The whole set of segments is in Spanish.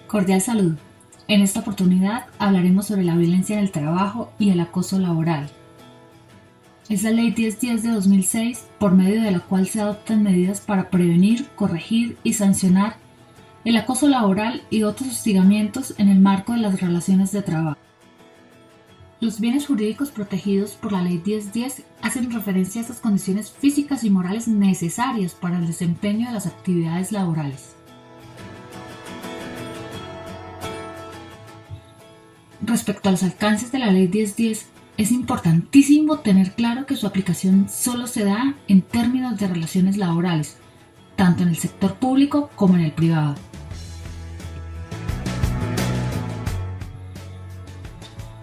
Cordial salud. En esta oportunidad hablaremos sobre la violencia en el trabajo y el acoso laboral. Es la Ley 1010 de 2006, por medio de la cual se adoptan medidas para prevenir, corregir y sancionar el acoso laboral y otros hostigamientos en el marco de las relaciones de trabajo. Los bienes jurídicos protegidos por la Ley 1010 hacen referencia a estas condiciones físicas y morales necesarias para el desempeño de las actividades laborales. Respecto a los alcances de la Ley 1010, es importantísimo tener claro que su aplicación solo se da en términos de relaciones laborales, tanto en el sector público como en el privado.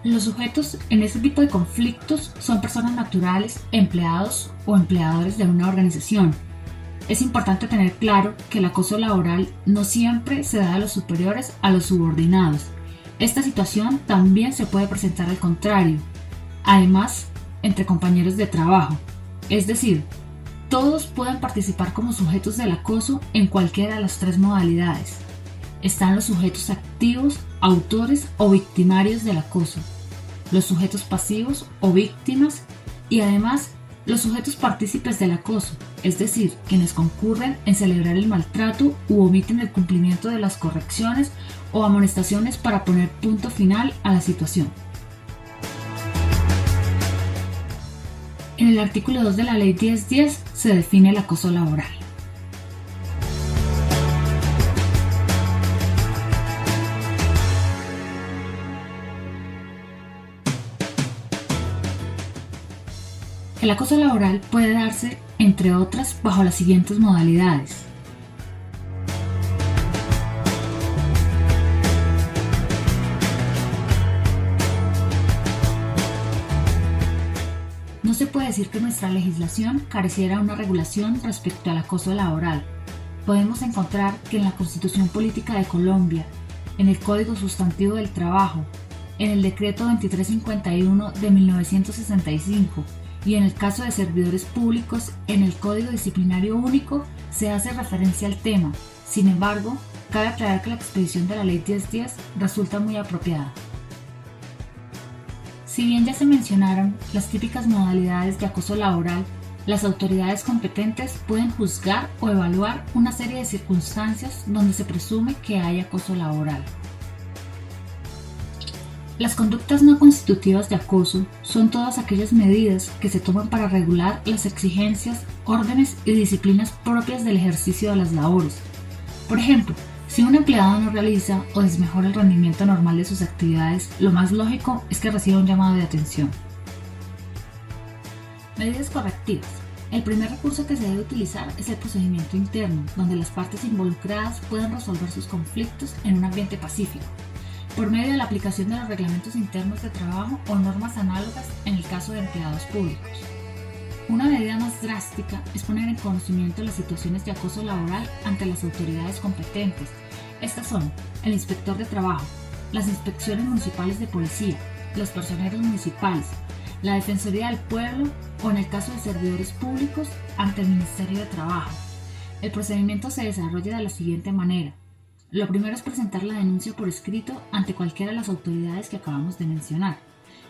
Los sujetos en este tipo de conflictos son personas naturales, empleados o empleadores de una organización. Es importante tener claro que el acoso laboral no siempre se da de los superiores a los subordinados. Esta situación también se puede presentar al contrario, además entre compañeros de trabajo, es decir, todos pueden participar como sujetos del acoso en cualquiera de las tres modalidades. Están los sujetos activos, autores o victimarios del acoso, los sujetos pasivos o víctimas y además los sujetos partícipes del acoso, es decir, quienes concurren en celebrar el maltrato u omiten el cumplimiento de las correcciones o amonestaciones para poner punto final a la situación. En el artículo 2 de la Ley 1010 se define el acoso laboral. El acoso laboral puede darse, entre otras, bajo las siguientes modalidades. No se puede decir que nuestra legislación careciera de una regulación respecto al acoso laboral. Podemos encontrar que en la Constitución Política de Colombia, en el Código Sustantivo del Trabajo, en el Decreto 2351 de 1965 y en el caso de servidores públicos, en el Código Disciplinario Único, se hace referencia al tema. Sin embargo, cabe aclarar que la expedición de la Ley 1010 resulta muy apropiada. Si bien ya se mencionaron las típicas modalidades de acoso laboral, las autoridades competentes pueden juzgar o evaluar una serie de circunstancias donde se presume que hay acoso laboral. Las conductas no constitutivas de acoso son todas aquellas medidas que se toman para regular las exigencias, órdenes y disciplinas propias del ejercicio de las labores. Por ejemplo, si un empleado no realiza o desmejora el rendimiento normal de sus actividades, lo más lógico es que reciba un llamado de atención. Medidas correctivas. El primer recurso que se debe utilizar es el procedimiento interno, donde las partes involucradas pueden resolver sus conflictos en un ambiente pacífico, por medio de la aplicación de los reglamentos internos de trabajo o normas análogas en el caso de empleados públicos. Una medida más drástica es poner en conocimiento las situaciones de acoso laboral ante las autoridades competentes. Estas son el inspector de trabajo, las inspecciones municipales de policía, los personeros municipales, la Defensoría del Pueblo o en el caso de servidores públicos ante el Ministerio de Trabajo. El procedimiento se desarrolla de la siguiente manera. Lo primero es presentar la denuncia por escrito ante cualquiera de las autoridades que acabamos de mencionar.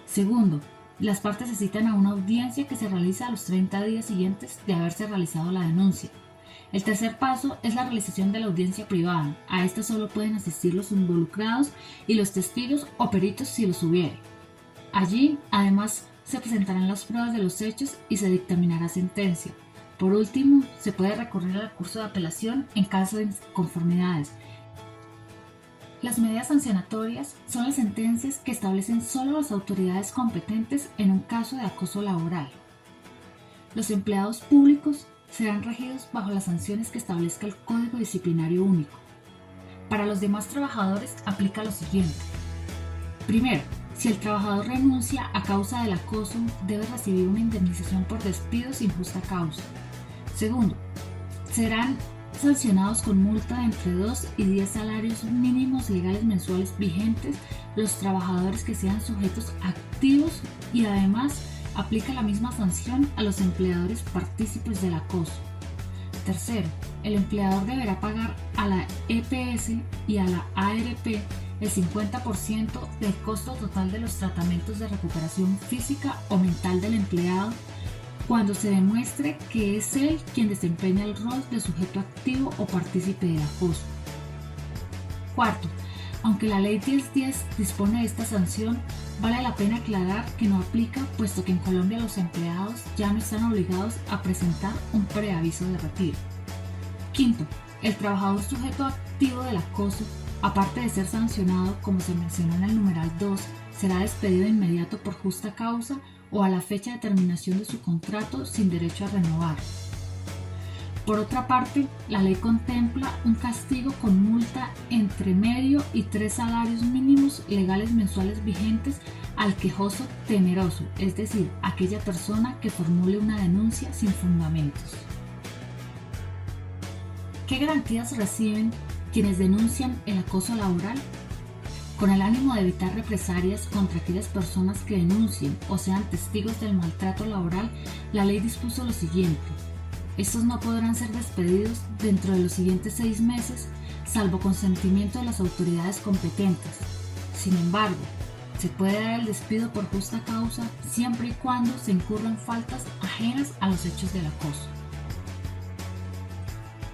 Segundo, las partes se citan a una audiencia que se realiza a los 30 días siguientes de haberse realizado la denuncia. El tercer paso es la realización de la audiencia privada. A esta solo pueden asistir los involucrados y los testigos o peritos si los hubiere. Allí, además, se presentarán las pruebas de los hechos y se dictaminará sentencia. Por último, se puede recurrir al recurso de apelación en caso de inconformidades. Las medidas sancionatorias son las sentencias que establecen solo las autoridades competentes en un caso de acoso laboral. Los empleados públicos serán regidos bajo las sanciones que establezca el Código Disciplinario Único. Para los demás trabajadores aplica lo siguiente. Primero, si el trabajador renuncia a causa del acoso, debe recibir una indemnización por despido sin justa causa. Segundo, serán sancionados con multa de entre 2 y 10 salarios mínimos legales mensuales vigentes los trabajadores que sean sujetos activos y además aplica la misma sanción a los empleadores partícipes del acoso. Tercero, el empleador deberá pagar a la EPS y a la ARP el 50% del costo total de los tratamientos de recuperación física o mental del empleado cuando se demuestre que es él quien desempeña el rol de sujeto activo o partícipe del acoso. Cuarto, aunque la Ley 1010 dispone de esta sanción, vale la pena aclarar que no aplica, puesto que en Colombia los empleados ya no están obligados a presentar un preaviso de retiro. Quinto, el trabajador sujeto activo del acoso, aparte de ser sancionado, como se mencionó en el numeral 2, será despedido de inmediato por justa causa o a la fecha de terminación de su contrato sin derecho a renovar. Por otra parte, la ley contempla un castigo con multa entre medio y 3 salarios mínimos legales mensuales vigentes al quejoso temeroso, es decir, aquella persona que formule una denuncia sin fundamentos. ¿Qué garantías reciben quienes denuncian el acoso laboral? Con el ánimo de evitar represalias contra aquellas personas que denuncien o sean testigos del maltrato laboral, la ley dispuso lo siguiente. Estos no podrán ser despedidos dentro de los siguientes 6 meses, salvo consentimiento de las autoridades competentes. Sin embargo, se puede dar el despido por justa causa siempre y cuando se incurran faltas ajenas a los hechos del acoso.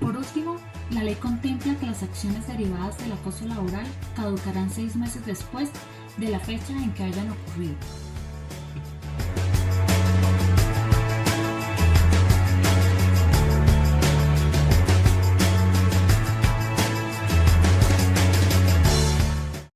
Por último, la ley contempla que las acciones derivadas del acoso laboral caducarán 6 meses después de la fecha en que hayan ocurrido.